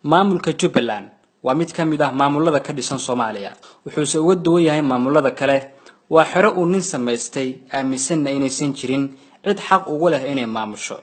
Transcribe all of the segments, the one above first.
maamulka Jubbaland waa mid ka mid ah maamulada ka dhisan Soomaaliya wuxuu uga duwan yahay maamulada kale waa xero uu nin sameystay aaminsan inaysan jirin cid xaq ugu leh inay maamusho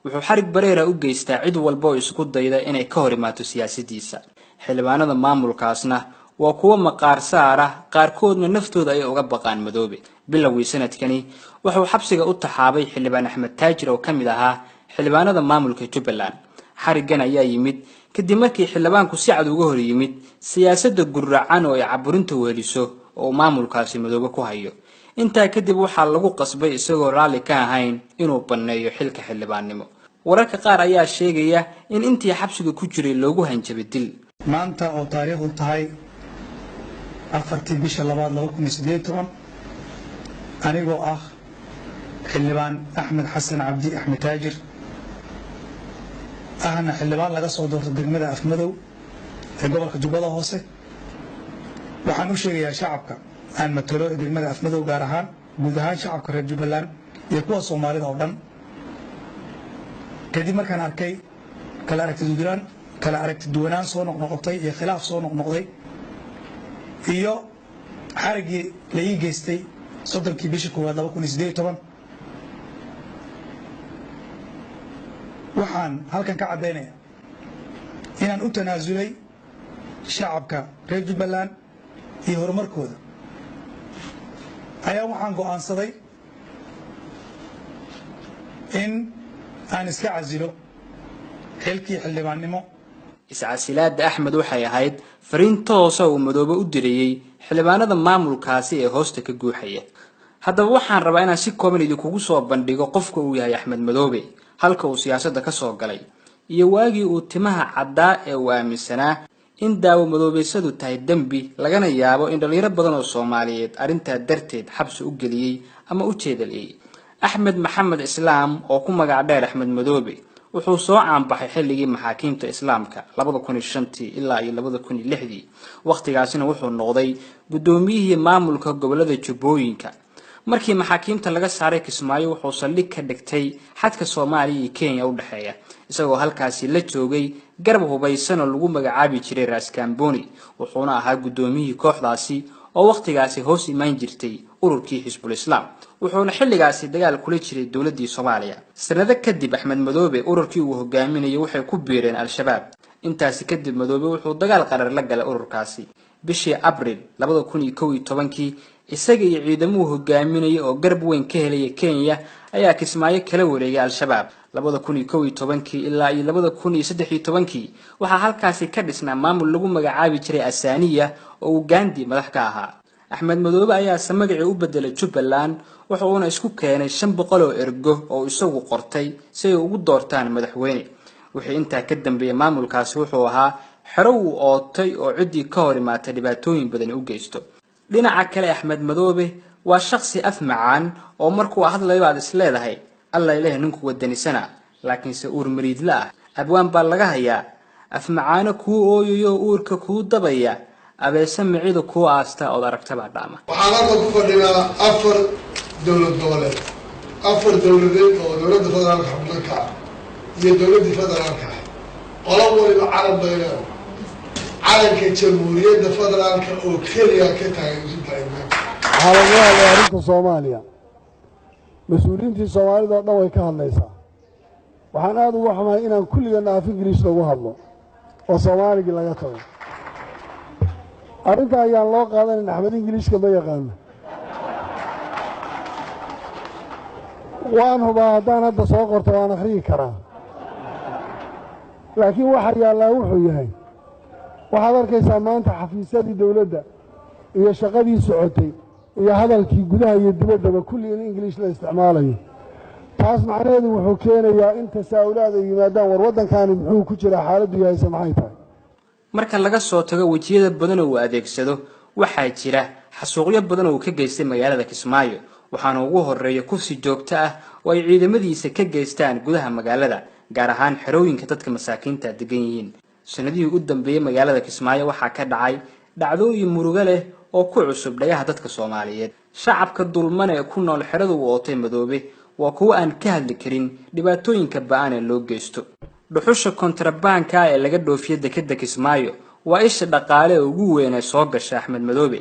wuxuu xarig bareera u geystaa cid walba oo isku dayda inay ka hor imaato siyaasadiisa xildhibaanada maamulkaasna waa kuwa maqaar saara qaarkoodna naftooda ay uga baqaan madoobe bilowgii sanadkani wuxuu xabsiga u taxaabay xildhibaan Axmed Taajir oo kamid ahaa xildhibaanada maamulka Jubbaland xarigan ayaa yimid kadib markii xildhibaanku si cad uga hor yimid siyaasadda gurracan oo ay caburinta weeliso oo maamulkaasi madoobe ku hayo intaa kadib waxaa lagu qasbay isagoo raali ka ahayn inuu baneeyo xilka xildhibaannimo wararka qaar ayaa sheegaya in intii xabsiga ku jiray loogu hanjabay dil maanta oo taariikhdu tahay 4 bisha 2018 anigoo ah xildhibaan Axmed Xasan Cabdi Axmed Taajir ahna xildhibaan laga soo doortay degmada Afmadow ee gobolka Jubbada Hoose waxaan u sheegayaa shacabka aan matalo degmada Afmadow gaar ahaan guud ahaan shacabka reer Jubbaland iyo kuwa Soomaalida oo dhan kadib markaan arkay kala aragti duwanaan soo noqnoqotay iyo khilaaf soo noqnoqday iyo xarigii la ii geystay 30 bisha 2018 waxaan halkan ka cadeynayaa inaan u tanaasulay shacabka reer Jubbaland iyo horumarkooda ayaa waxaan go'aansaday in aan iska casilo xilkii xildhibaannimo iscasilaada Axmed waxay ahayd fariin toos ah oo madoobe u dirayay xildhibaanada maamulkaasi ee hoosta ka guuxaya haddaba waxaan rabaa inaan si kooban idinku soo bandhigo qofka uu yahay Axmed Madoobe halka uu siyaasadda ka soo galay iyo waagii uu timaha caddaa ee uu aaminsanaa in daawo madoobeysadu tahay dambi lagana yaabo in dhalinyaro badan oo Soomaaliyeed arinta darteed xabsi u geliyay ama u jeedalay Axmed Maxamed Islaam oo ku magac dheer Axmed Madoobe wuxuu soo caanbaxay xilligii maxaakiimta Islaamka 2005 ilaa 2006 waqtigaasina wuxuu noqday gudoomiyihii maamulka gobolada Jubbooyinka markii maxaakiimta laga saaray Kismaayo wuxuu saldhig ka dhigtay xadka Soomaaliya iyo Kenya u dhaxeeya isagoo halkaasi la joogay garab hubaysan oo lagu magacaabi jiray Ras Kamboni wuxuuna ahaa gudoomiyihii kooxdaasi oo waqtigaasi hoos imaan jirtay ururkii Xisbul Islaam wuxuuna xilligaasi dagaal kula jiray dawladda Soomaaliya sanado kadib Axmed Madoobe ururkii uu hogaaminayay waxay ku biireen al-shabaab intaasi kadib Madoobe wuxuu dagaal qarar la galay ururkaasi bishii Abriil 2011 isaga iyo ciidamada hogaaminayay oo garab weyn ka helay Kenya ayaa Kismaayo kala wareegay al-shabaab 2011 ilaa 2013 waxa halkaasi ka dhisnaa maamul lagu magacaabi jiray Asaaniya oo Uganda madax ka ahaa Axmed Madoobe ayaa samagaci u bedelay Jubbaland wuxuuna isku keenay 500 oo ergo oo isagu qortay si ay ugu doortaan madaxweyne wixii intaa ka dambeeyay maamulkaasi wuxuu ahaa xero uu ootay oo cidii ka hor imaatay dhibaatooyin badan u geysto dhinaca kale Axmed Madoobe waa shakhsi afmacaan oo markuu hadlayo aad isleedahay alla ilaahay ninku wadanisana laakiin se uur mariidla ah abwaan baa laga hayaa afmacaana ku ooyo uurka ku dabaya abeesa miciidu ku aasta oo aragtaba dhaama waxaan ku fadhinaa afar dawladeed oo dawladda federaalka xubnaha iyo dawladda federaalka qolo waliba carab bayna calanka jamhuuriyadda federaalka oo kaliya ka taageersan xaaladaha arrinta Soomaaliya mas'uuliyiinta Soomaalida oo dhan way ka hadlaysaa waxaan aad ugu xumahay inaan kulligeena af Ingiriis lagu hadlo oo Soomaaliga laga tago arrinta ayaan loo qaadan Axmed Ingiriiska ma yaqaan waan hubaa haddaan hadda soo qorto waan akhriyi karaa laakiin waxa yaallaa wuxuu yahay waxaad arkaysaa maanta xafiisyadii dawladda iyo shaqadii socotay iyo hadalkii gudaha iyo dibaddaba kulli in Ingiriis la isticmaalayo taas macnaheedu wuxuu keenayaa in tasaa'ulaad ay yimaadaan war waddankaani muxuu ku jiraa xaaladdu yahay maxay tahay marka laga soo tago wajiyada badan oo adeegsado waxaa jira xasuuqyo badan oo ka geystay magaalada Kismaayo waxaana ugu horeeya kursi joogto ah oo ay ciidamadiisa ka geystaan gudaha magaalada gaar ahaan xerooyinka dadka masaakiinta degan yihiin sanadihii u dambeeyay magaalada Kismaayo waxaa ka dhacay dhacdooyin murugo leh oo ku cusub dhagaha dadka Soomaaliyeed shacabka dulman ee ku nool xerada uu ootay Madoobe waa kuwa aan ka hadli karin dhibaatooyinka ba'an ee loo geysto dhuxusha kontrabaanka ee laga dhoofiyo dekedda Kismaayo waa isha dhaqaale ugu weyn ee soo gasha Axmed Madoobe.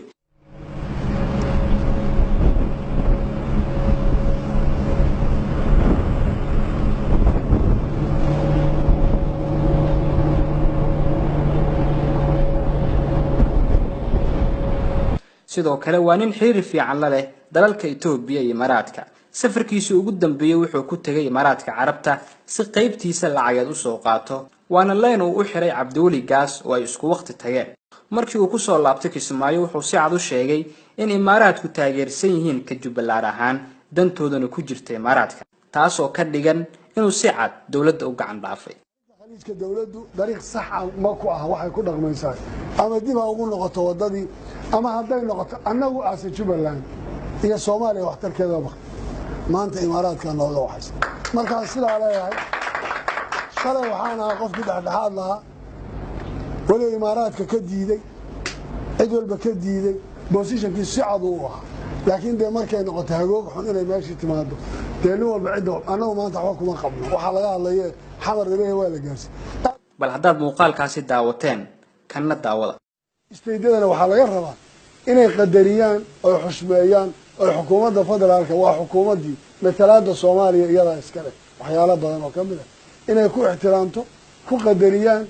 sidoo kale waa nin xiriir fiican la leh dalalka Itoobiya iyo Imaaraadka. safarkiisu ugu dambeeyay wuxuu ku tagay Imaaraadka Carabta si qaybtiisa lacageed u soo qaato, waana leen uu u xiray Cabdiweli Gaas oo ay isku waqti tageen. markii uu ku soo laabtay Kismaayo wuxuu si cad u sheegay in Imaaraadku taageersan yihiin ka Jubbaland ahaan dantoodana ku jirtay Imaaraadka, taas oo ka dhigan inuu si cad dawladda u gacan dhaafay. khaliijka dawladdu dariiq sax ah ma ku ah waxay ku dhaqmaysaa ama dib ugu noqoto wadadii ama hadday noqoto annagu aas Jubbaland iyo Soomaaliya waxtarkeeda maanta Imaaraadka nooga waxaysan marka sidaa leeyahay shalay waxaan ahaa qofkii dhexdhexaad lahaa wali Imaaraadka ka diiday cid walba ka diiday positionkii si cad u ahaa laakiin de markay noqoto hagoog xun inay meeshii timaado de nin walba cid annagu maanta wax kuma qabno waxa laga hadlayay xamar reebay waa la gaarsi bal haddaad muuqaalkaasi daawateen kana daawada. isteedadana waxa laga rabaa inay qadariyaan oo xushmeeyaan oo xukuumadda federaalka waa xukuumadii matalaada Soomaaliya iyada iska leh waxyaalo badan oo kamid ah inay ku ixtiraamto ku qadariyaan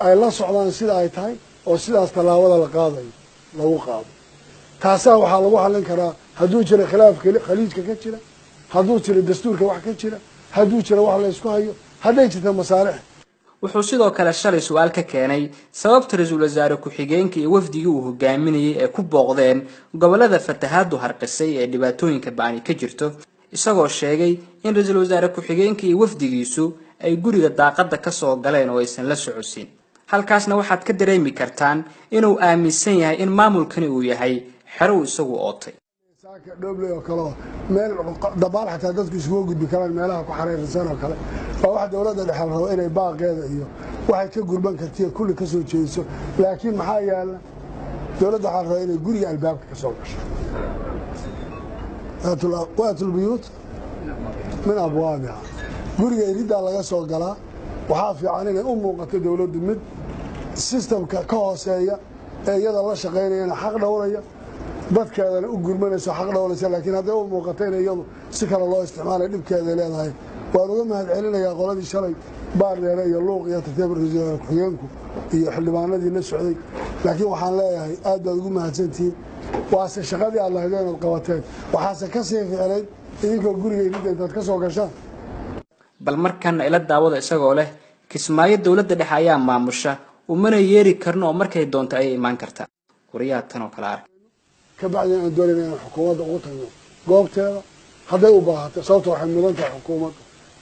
ay la socdaan sida ay tahay oo sidaas talaabada la qaadayo lagu qaado. taasa waxa lagu xalin karaa hadduu jiro khilaaf khaliijka ka jira, hadduu jiro dastuurka wax ka jira, hadduu jiro wax la isku hayo, hadday jirto masaalix. wuxuu sidoo kale shalay su'aal ka keenay sababta ra'iisul wasaare ku-xigeenka iyo wafdigii uu hogaaminayay ee ku booqdeen gobolada fatahaadu harqisay ee dhibaatooyinka ba'ani ka jirto, isagoo sheegay in ra'iisul wasaare ku-xigeenka iyo wafdigiisu ay guriga daaqada ka soo galeen oo aysan la socodsiin. halkaasna waxaad ka dareemi kartaan inuu aaminsan yahay in maamulkani uu yahay xero isagu ootay. saaka dhoble oo kale meel dabaal xataa dadku isugu gudbi karaan meelaha ku xareersan oo kale waxa dawladda dhexe rabo inay baaqeeda iyo waxay ka gurban kartay kulli ka soo jeeso laakiin maxaa yaala dawladda waxa rabo inay guriga albaabka ka soo gasho waatul biyut min abwaabiha guriga irida laga soo galaa waxa fiican inay u muuqato dawladdu mid systemka ka hooseeya ee iyada la shaqeynayna xaq dhowraya dadkeedana u gurmanayso xaq dhowraysa laakiin hadday u muuqato in iyadu si kale loo isticmaalay dhibkeeda leedahay waan uga mahad celinayaa qoladii shalay baardheere iyo luuq iyo tartiib ra'iisul ku-xigeenku iyo xildhibaanadii la socday laakiin waxaan leeyahay aad baad ugu mahadsantihiin waase shaqadii aad lahayd inaad qabateen waxaase ka sii ficnayd idinkoo guriga idinta intaad ka soo gashaan. bal markana ila daawada isagoo leh Kismaayo dawladda dhexe ayaa maamusha umana yeeri karno oo markay doonto ay imaan kartaa. wariyaha tan oo kale arag ka bacdi aan doonayna in xukuumadda ugu tagno goobteeda hadday u baahato sababtoo waxay mudan tahay xukuumadda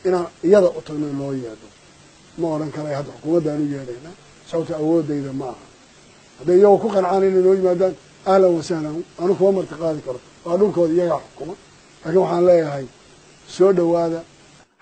inaan iyada u tagno loo yeedho ma odhan kale hadda xukuumadda aan u yeedhayna sababta awoodayda ma aha hadday iyagoo ku qancaan inay noo yimaadaan ahlan wasahlan anu kuma marti qaadi karo waa dhulkooda iyagaa xukuma laakiin waxaan leeyahay soo dhowaada.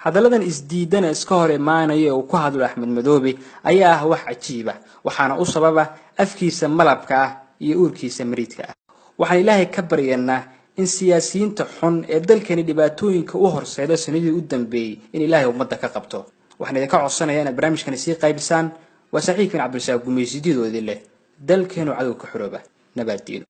hadalladan isdiidana iska hor imaanaya oo ku hadlo Axmed Madoobe ayaa ah wax cajiib ah waxaana u sababa afkiisa malabka ah iyo uurkiisa mariidka ah. waxaan Ilaahay ka baryaynaa in siyaasiyiinta xun ee dalkani dhibaatooyinka u horseeda sanadii u dambeeyay in Ilaahay ummadda ka qabto. waxaan idinka codsanayaa in barnaamijkan sii qaybisaan waa saaxiibkeen Cabdirasaaq Gumeysidiidoodii leh dalkeenu cadow ka xorooba nabadgelyo.